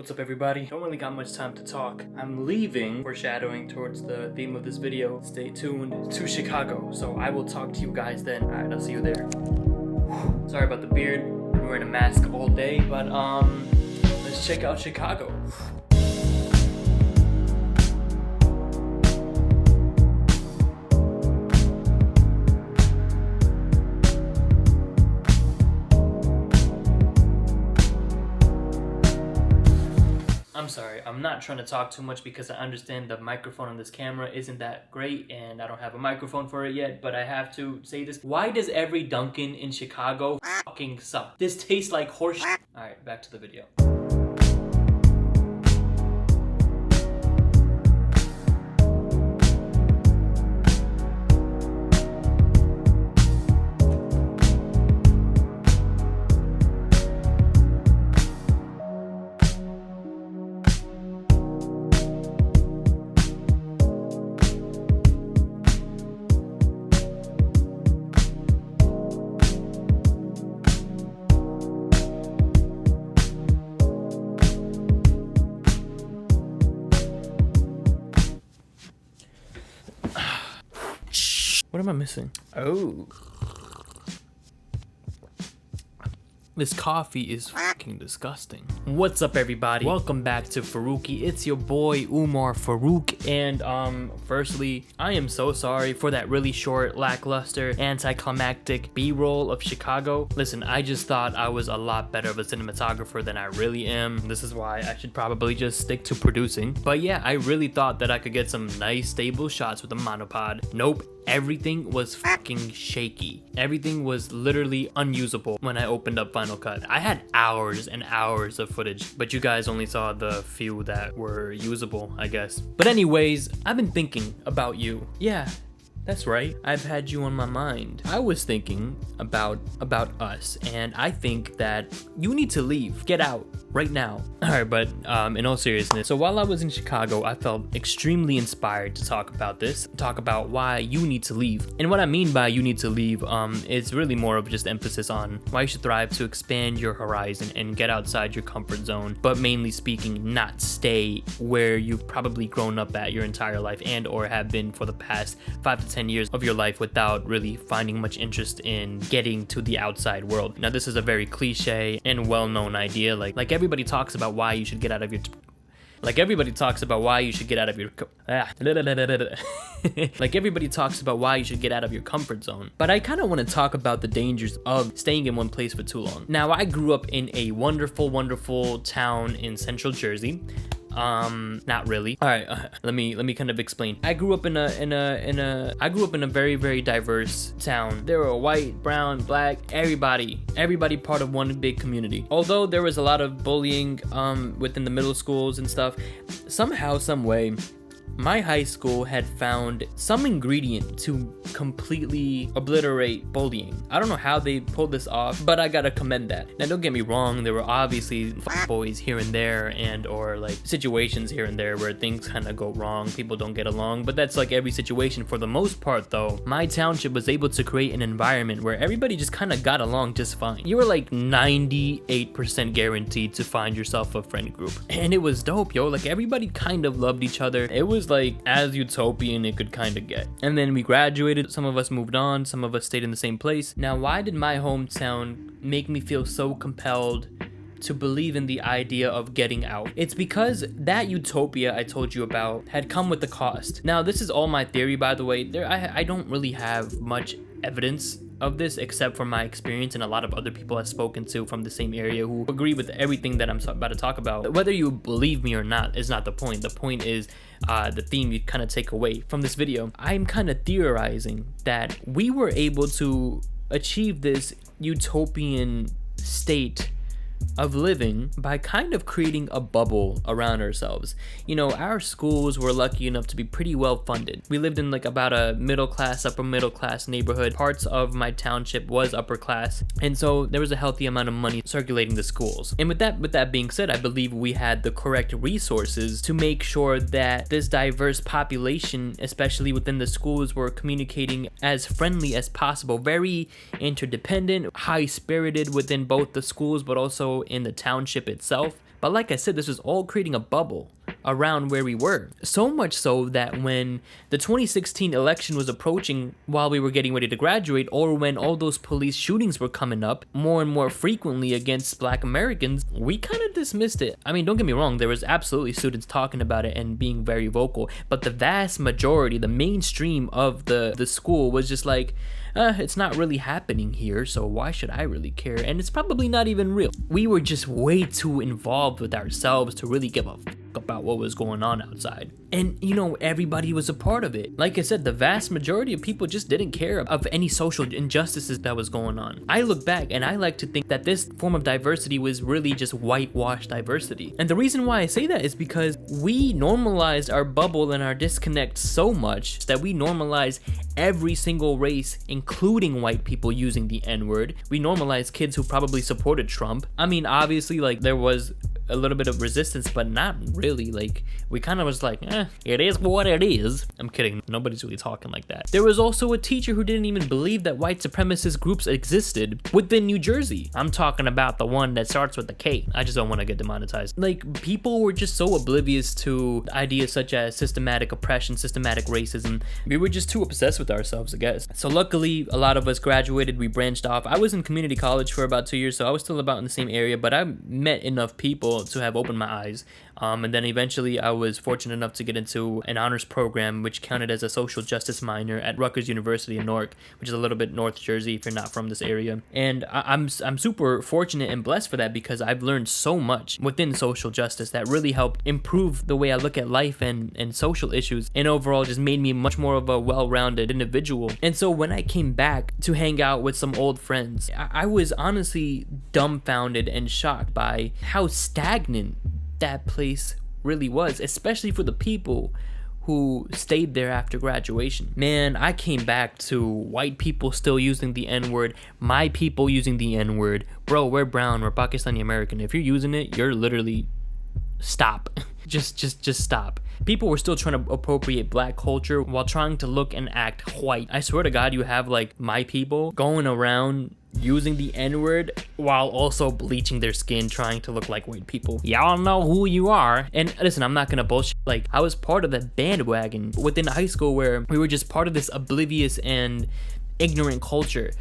What's up everybody? Don't really got much time to talk. I'm leaving, foreshadowing towards the theme of this video, stay tuned, to Chicago. So I will talk to you guys then. Alright, I'll see you there. Sorry about the beard. I'm wearing a mask all day, but let's check out Chicago. I'm sorry, I'm not trying to talk too much because I understand the microphone on this camera isn't that great and I don't have a microphone for it yet, but I have to say this. Why does every Dunkin' in Chicago fucking suck? This tastes like horse shit. Alright, back to the video. What am I missing? Oh. This coffee is fucking disgusting. What's up everybody? Welcome back to Farooqi. It's your boy Umar Farooq, and firstly, I am so sorry for that really short, lackluster, anticlimactic B-roll of Chicago. Listen, I just thought I was a lot better of a cinematographer than I really am. This is why I should probably just stick to producing. But yeah, I really thought that I could get some nice stable shots with a monopod. Nope. Everything was fucking shaky. Everything was literally unusable when I opened up Final Cut. I had hours and hours of footage, but you guys only saw the few that were usable, I guess. But anyways, I've been thinking about you. Yeah, that's right. I've had you on my mind. I was thinking about us, and I think that you need to leave. Get out right now. Alright, but in all seriousness, so while I was in Chicago, I felt extremely inspired to talk about this, talk about why you need to leave. And what I mean by you need to leave, is really more of just emphasis on why you should thrive to expand your horizon and get outside your comfort zone, but mainly speaking, not stay where you've probably grown up at your entire life and or have been for the past 5 to 10 years of your life without really finding much interest in getting to the outside world. Now, this is a very cliche and well-known idea, like everybody talks about why you should get out of your like everybody talks about why you should get out of your like everybody talks about why you should get out of your comfort zone. But I kind of want to talk about the dangers of staying in one place for too long. Now, I grew up in a wonderful town in Central Jersey. Not really. All right, let me kind of explain. I grew up in a very diverse town. There were white, brown, black, everybody part of one big community. Although there was a lot of bullying within the middle schools and stuff, somehow, some way, my high school had found some ingredient to completely obliterate bullying. I don't know how they pulled this off, but I gotta commend that. Now, don't get me wrong, there were obviously boys here and there and or like situations here and there where things kind of go wrong, people don't get along, but that's like every situation. For the most part though, my township was able to create an environment where everybody just kind of got along just fine. You were like 98% guaranteed to find yourself a friend group, and it was dope, yo. Like everybody kind of loved each other. It was like as utopian it could kind of get. And then we graduated, some of us moved on, some of us stayed in the same place. Now, why did my hometown make me feel so compelled to believe in the idea of getting out? It's because that utopia I told you about had come with the cost. Now, this is all my theory, by the way. I don't really have much evidence of this except from my experience and a lot of other people I've spoken to from the same area who agree with everything that I'm about to talk about. Whether you believe me or not is not the point. The point is the theme you kind of take away from this video. I'm kind of theorizing that we were able to achieve this utopian state of living by kind of creating a bubble around ourselves. You know, our schools were lucky enough to be pretty well funded. We lived in like about a upper middle class neighborhood. Parts of my township was upper class, and so there was a healthy amount of money circulating the schools. And with that being said, I believe we had the correct resources to make sure that this diverse population, especially within the schools, were communicating as friendly as possible, very interdependent, high spirited within both the schools but also in the township itself. But like I said, this was all creating a bubble around where we were. So much so that when the 2016 election was approaching while we were getting ready to graduate, or when all those police shootings were coming up more and more frequently against Black Americans, we kind of dismissed it. I mean, don't get me wrong, there was absolutely students talking about it and being very vocal, but the vast majority, the mainstream of the school was just like, it's not really happening here, so why should I really care? And it's probably not even real. We were just way too involved with ourselves to really give a fuck about what was going on outside. And you know, everybody was a part of it. Like I said, the vast majority of people just didn't care of any social injustices that was going on. I look back and I like to think that this form of diversity was really just whitewashed diversity. And the reason why I say that is because we normalized our bubble and our disconnect so much that we normalized every single race, including white people, using the N-word. We normalized kids who probably supported Trump. I mean, obviously, like, there was a little bit of resistance, but not really. Like, we kind of was like, it is what it is. I'm kidding, nobody's really talking like that. There was also a teacher who didn't even believe that white supremacist groups existed within New Jersey. I'm talking about the one that starts with the K. I just don't want to get demonetized. Like, people were just so oblivious to ideas such as systematic oppression, systematic racism. We were just too obsessed with ourselves, I guess. So luckily, a lot of us graduated, we branched off. I was in community college for about 2 years, so I was still about in the same area, but I met enough people to have opened my eyes. And then eventually I was fortunate enough to get into an honors program, which counted as a social justice minor at Rutgers University in Newark, which is a little bit North Jersey if you're not from this area. And I'm super fortunate and blessed for that, because I've learned so much within social justice that really helped improve the way I look at life and social issues, and overall just made me much more of a well-rounded individual. And so when I came back to hang out with some old friends, I was honestly dumbfounded and shocked by how stagnant that place really was, especially for the people who stayed there after graduation. Man, I came back to white people still using the N-word, my people using the N-word. Bro, we're brown, we're Pakistani American. If you're using it, you're literally, stop. just stop. People were still trying to appropriate Black culture while trying to look and act white. I swear to God, you have like my people going around using the N-word while also bleaching their skin, trying to look like white people. Y'all know who you are. And listen, I'm not gonna bullshit. Like, I was part of that bandwagon within high school where we were just part of this oblivious and ignorant culture.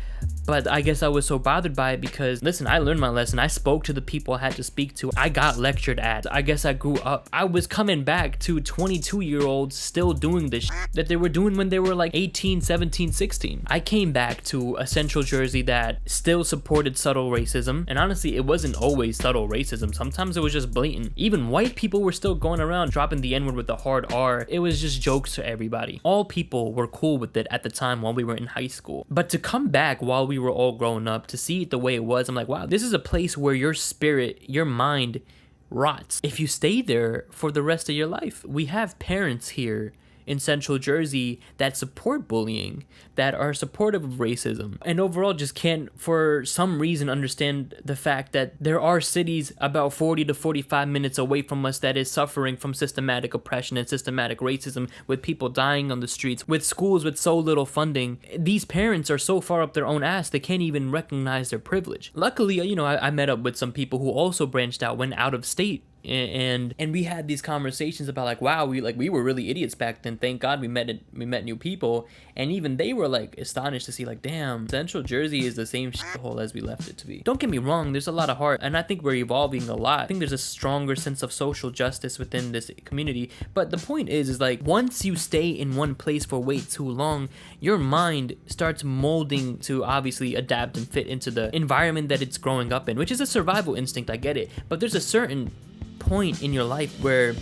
But I guess I was so bothered by it because, listen, I learned my lesson. I spoke to the people I had to speak to. I got lectured at. I guess I grew up. I was coming back to 22-year-olds still doing this that they were doing when they were like 18, 17, 16. I came back to a Central Jersey that still supported subtle racism. And honestly, it wasn't always subtle racism. Sometimes it was just blatant. Even white people were still going around dropping the N-word with the hard R. It was just jokes to everybody. All people were cool with it at the time while we were in high school. But to come back while we were all grown up, to see it the way it was, I'm like, wow, this is a place where your spirit, your mind rots if you stay there for the rest of your life. We have parents here in Central Jersey that support bullying, that are supportive of racism, and overall just can't, for some reason, understand the fact that there are cities about 40 to 45 minutes away from us that is suffering from systematic oppression and systematic racism, with people dying on the streets, with schools with so little funding. These parents are so far up their own ass, they can't even recognize their privilege. Luckily, you know, I met up with some people who also branched out, went out of state, and we had these conversations about like, wow, we were really idiots back then. Thank God we met new people, and even they were like astonished to see like, damn, Central Jersey is the same shithole as we left it to be. Don't get me wrong, there's a lot of heart, and I think we're evolving a lot. I think there's a stronger sense of social justice within this community, but the point is like, once you stay in one place for way too long, your mind starts molding to obviously adapt and fit into the environment that it's growing up in, which is a survival instinct, I get it, but there's a certain point in your life where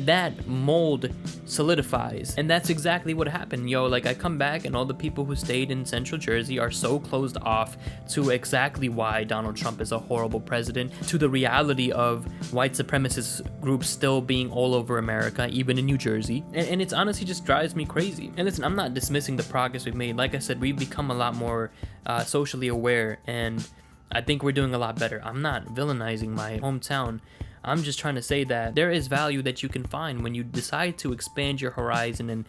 that mold solidifies, and that's exactly what happened. Like, I come back and all the people who stayed in Central Jersey are so closed off to exactly why Donald Trump is a horrible president, to the reality of white supremacist groups still being all over America, even in New Jersey, and it's honestly just drives me crazy. And listen, I'm not dismissing the progress we've made. Like I said, we've become a lot more socially aware, and I think we're doing a lot better. I'm not villainizing my hometown. I'm just trying to say that there is value that you can find when you decide to expand your horizon and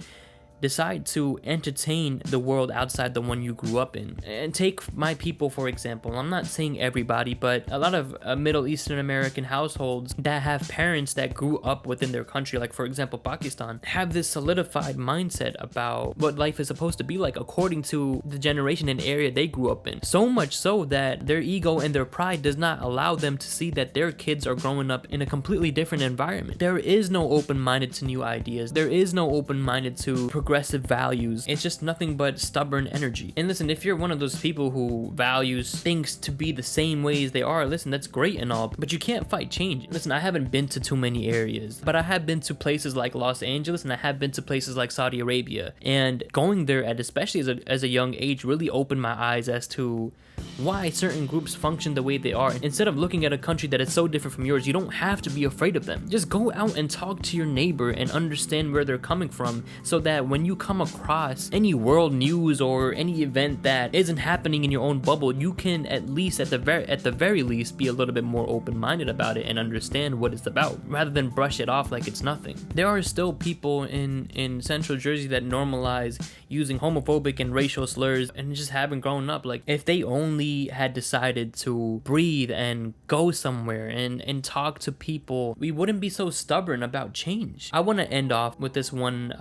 decide to entertain the world outside the one you grew up in. And take my people, for example. I'm not saying everybody, but a lot of Middle Eastern American households that have parents that grew up within their country, like for example Pakistan, have this solidified mindset about what life is supposed to be like according to the generation and area they grew up in. So much so that their ego and their pride does not allow them to see that their kids are growing up in a completely different environment. There is no open-minded to new ideas. There is no open-minded to progressive values. It's just nothing but stubborn energy. And listen, if you're one of those people who values things to be the same way as they are, listen, that's great and all, but you can't fight change. Listen, I haven't been to too many areas, but I have been to places like Los Angeles, and I have been to places like Saudi Arabia, and going there at especially as a young age really opened my eyes as to why certain groups function the way they are. Instead of looking at a country that is so different from yours, you don't have to be afraid of them. Just go out and talk to your neighbor and understand where they're coming from, so that when you come across any world news or any event that isn't happening in your own bubble, you can at least at the very least be a little bit more open-minded about it and understand what it's about, rather than brush it off like it's nothing. There are still people in Central Jersey that normalize using homophobic and racial slurs and just haven't grown up. Like, if they only had decided to breathe and go somewhere and talk to people, we wouldn't be so stubborn about change. I want to end off with this one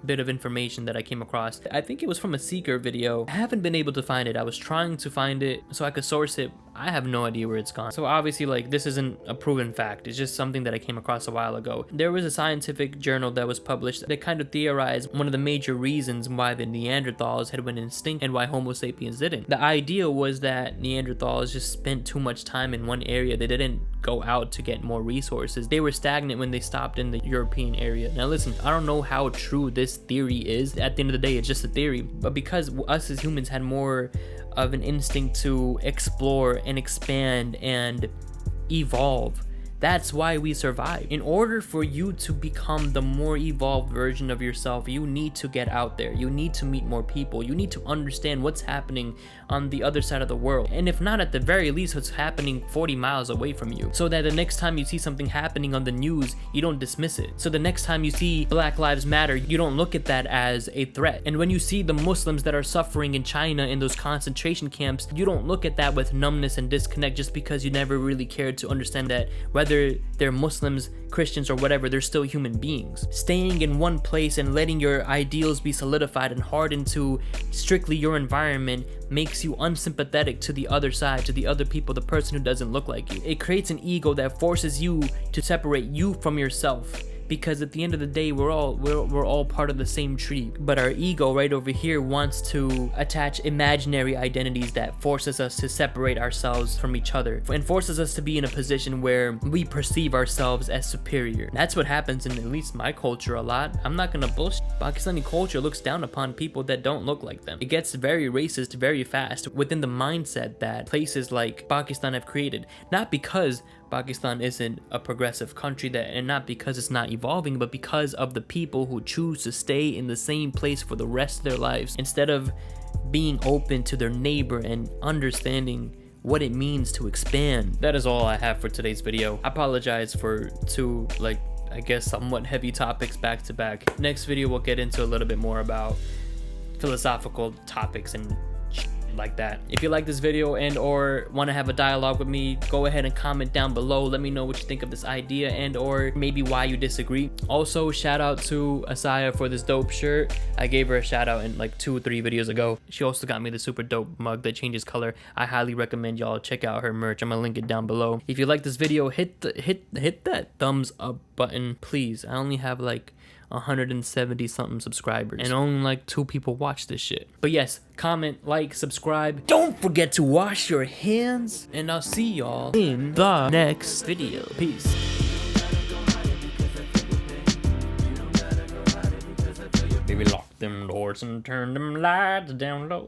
bit of information that I came across. I think it was from a Seeker video. I haven't been able to find it. I was trying to find it so I could source it. I have no idea where it's gone. So obviously, like, this isn't a proven fact. It's just something that I came across a while ago. There was a scientific journal that was published that kind of theorized one of the major reasons why the Neanderthals had went extinct and why Homo sapiens didn't. The idea was that Neanderthals just spent too much time in one area. They didn't go out to get more resources. They were stagnant when they stopped in the European area. Now listen, I don't know how true this theory is. At the end of the day, it's just a theory. But because us as humans had more of an instinct to explore and expand and evolve, that's why we survive. In order for you to become the more evolved version of yourself, you need to get out there. You need to meet more people. You need to understand what's happening on the other side of the world. And if not, at the very least, what's happening 40 miles away from you. So that the next time you see something happening on the news, you don't dismiss it. So the next time you see Black Lives Matter, you don't look at that as a threat. And when you see the Muslims that are suffering in China in those concentration camps, you don't look at that with numbness and disconnect just because you never really cared to understand that whether they're Muslims, Christians, or whatever, they're still human beings. Staying in one place and letting your ideals be solidified and hardened to strictly your environment makes you unsympathetic to the other side, to the other people, the person who doesn't look like you. It creates an ego that forces you to separate you from yourself. Because at the end of the day, we're all part of the same tree. But our ego right over here wants to attach imaginary identities that forces us to separate ourselves from each other and forces us to be in a position where we perceive ourselves as superior. That's what happens in at least my culture a lot. I'm not gonna bullshit. Pakistani culture looks down upon people that don't look like them. It gets very racist very fast within the mindset that places like Pakistan have created. Not because Pakistan isn't a progressive country, and not because it's not evolving, but because of the people who choose to stay in the same place for the rest of their lives instead of being open to their neighbor and understanding what it means to expand. That is all I have for today's video. I apologize for two, I guess, somewhat heavy topics back to back. Next video we'll get into a little bit more about philosophical topics and like that. If you like this video and or want to have a dialogue with me, go ahead and comment down below. Let me know what you think of this idea and or maybe why you disagree. Also, shout out to Asaya for this dope shirt. I gave her a shout out in like 2 or 3 videos ago. She also got me the super dope mug that changes color. I highly recommend y'all check out her merch. I'm gonna link it down below. If you like this video, hit that thumbs up button, please. I only have like 170 something subscribers and only like 2 people watch this shit. But yes, comment, like, subscribe. Don't forget to wash your hands, and I'll see y'all in the next video. Peace. Maybe lock them doors and turn them lights down low.